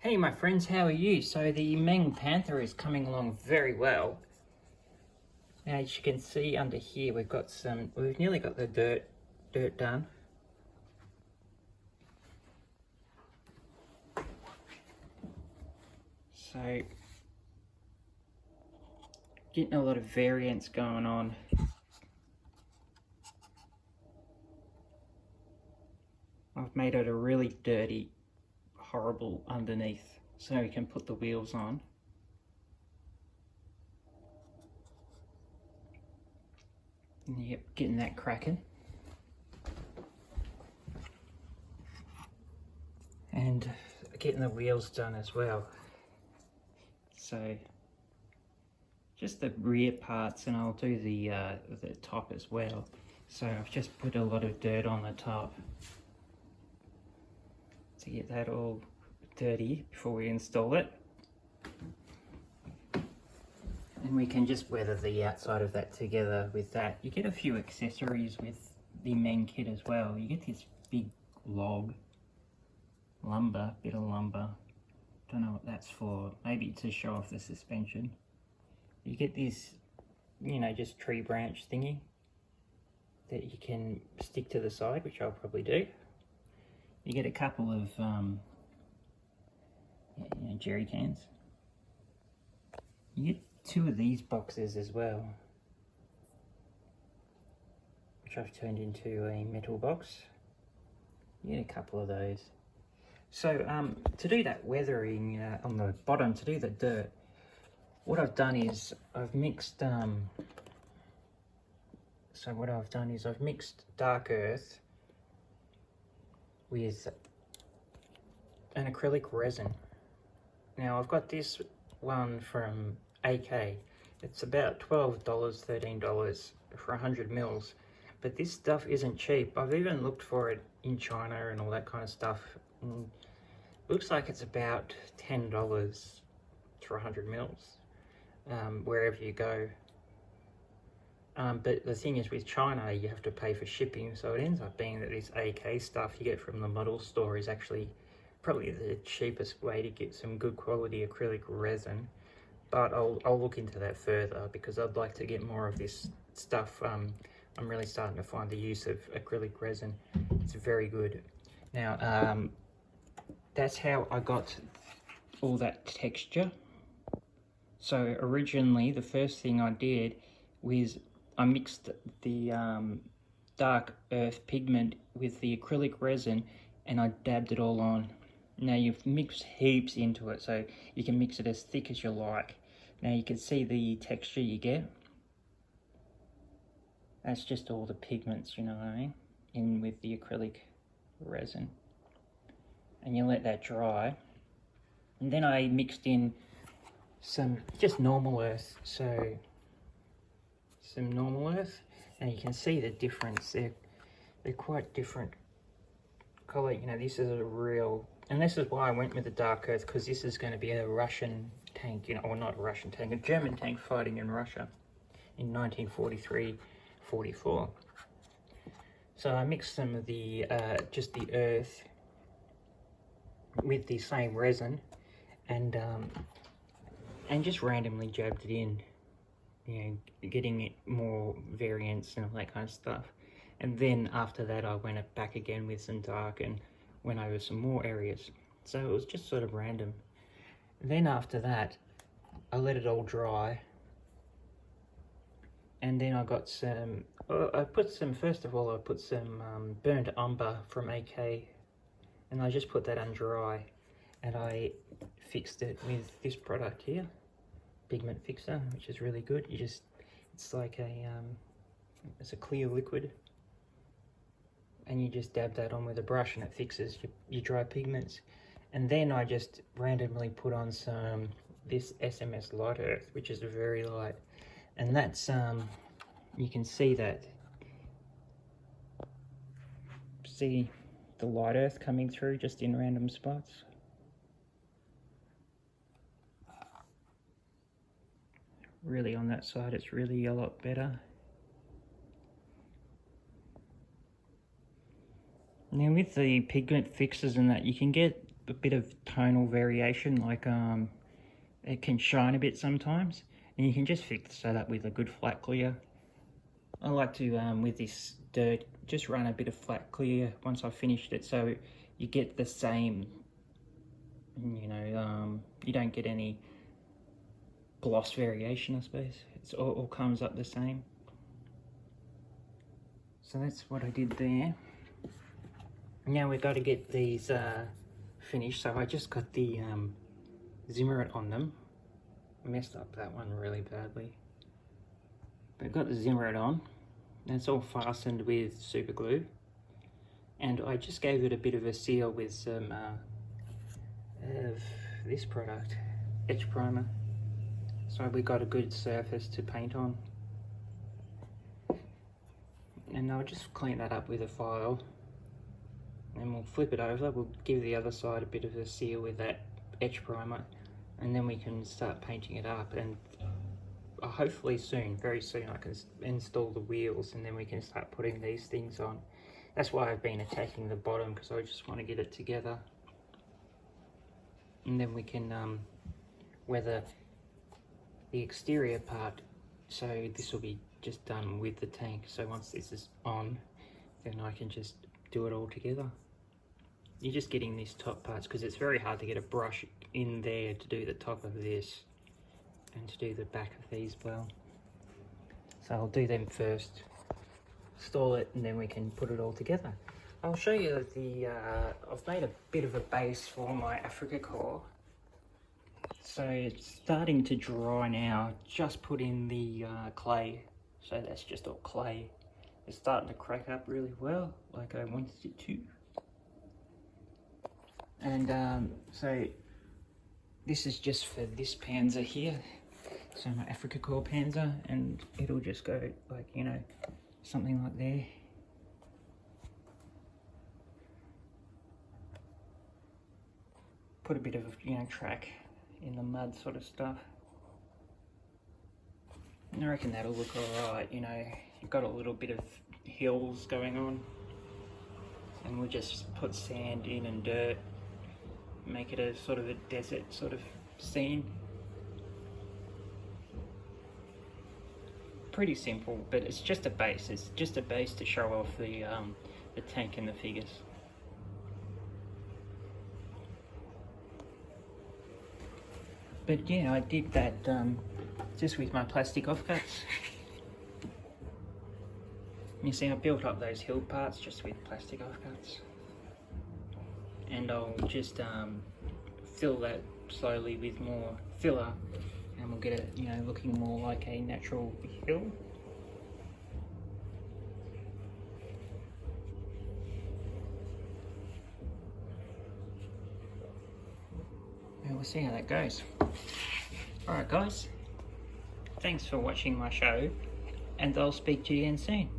Hey my friends, how are you? So the Meng Panther is coming along very well. Now as you can see under here we've nearly got the dirt done. So getting a lot of variance going on. I've made it a really dirty, horrible underneath so we can put the wheels on. Yep, getting that cracking. And getting the wheels done as well. So just the rear parts, and I'll do the top as well. So I've just put a lot of dirt on the top to get that all dirty before we install it. And we can just weather the outside of that together with that. You get a few accessories with the Meng kit as well. You get this big log, bit of lumber. Don't know what that's for. Maybe to show off the suspension. You get this, just tree branch thingy that you can stick to the side, which I'll probably do. You get a couple of jerry cans. You get 2 of these boxes as well, which I've turned into a metal box. You get a couple of those. So to do that weathering on the bottom, to do the dirt, what I've done is I've mixed dark earth with an acrylic resin. Now I've got this one from AK. It's about $12, $13 for 100 mils. But this stuff isn't cheap. I've even looked for it in China and all that kind of stuff. And looks like it's about $10 for 100 mils, wherever you go. But the thing is, with China, you have to pay for shipping, so it ends up being that this AK stuff you get from the model store is actually probably the cheapest way to get some good quality acrylic resin. But I'll look into that further because I'd like to get more of this stuff. I'm really starting to find the use of acrylic resin. It's very good. Now, that's how I got all that texture. So originally, the first thing I did was I mixed the dark earth pigment with the acrylic resin and I dabbed it all on. Now you've mixed heaps into it, so you can mix it as thick as you like. Now you can see the texture you get. That's just all the pigments, you know what I mean, in with the acrylic resin. And you let that dry. And then I mixed in some just normal earth, so some normal earth, and you can see the difference. They're quite different color. This is a real, and this is why I went with the dark earth, because this is going to be a Russian tank, or not a Russian tank, a German tank fighting in Russia in 1943-44. So I mixed some of the just the earth with the same resin, and just randomly jabbed it in, getting it more variance and all that kind of stuff. And then after that I went back again with some dark and went over some more areas. So it was just sort of random. And then after that I let it all dry, and then I got some, first of all I put some burnt umber from AK, and I just put that on dry, and I fixed it with this product here, pigment fixer, which is really good. It's like it's a clear liquid, and you just dab that on with a brush and it fixes your dry pigments. And then I just randomly put on this SMS light earth, which is very light, and that's you can see the light earth coming through just in random spots. Really on that side it's really a lot better. Now with the pigment fixes and that, you can get a bit of tonal variation, like it can shine a bit sometimes, and you can just fix that up with a good flat clear. I like to, with this dirt, just run a bit of flat clear once I've finished it, so you get the same, you know, you don't get any gloss variation, I suppose. It's all comes up the same. So that's what I did there. Now we've got to get these finished, so I just got the Zimmerit on them. I messed up that one really badly. But got the Zimmerit on, and it's all fastened with super glue. And I just gave it a bit of a seal with some of this product, Etch Primer. So we got a good surface to paint on. And I'll just clean that up with a file. And we'll flip it over, we'll give the other side a bit of a seal with that Etch Primer, and then we can start painting it up. And hopefully soon, very soon, I can install the wheels, and then we can start putting these things on. That's why I've been attacking the bottom, because I just want to get it together. And then we can weather the exterior part, so this will be just done with the tank. So once this is on, then I can just do it all together. You're just getting these top parts, because it's very hard to get a brush in there to do the top of this and to do the back of these well. So I'll do them first, install it, and then we can put it all together. I'll show you the, I've made a bit of a base for my Africa core. So it's starting to dry now. Just put in the clay, so that's just all clay. It's starting to crack up really well, like I wanted it to. And so this is just for this Panther here. So my Africa core Panther, and it'll just go like, you know, something like there. Put a bit of, you know, track in the mud sort of stuff. And I reckon that'll look alright, you know. You've got a little bit of hills going on, and we'll just put sand in and dirt, make it a sort of a desert sort of scene. Pretty simple, but it's just a base. It's just a base to show off the tank and the figures. But yeah, I did that just with my plastic offcuts. You see, I built up those hill parts just with plastic offcuts. And I'll just fill that slowly with more filler, and we'll get it, you know, looking more like a natural hill. And we'll see how that goes. Alright guys, thanks for watching my show, and I'll speak to you again soon.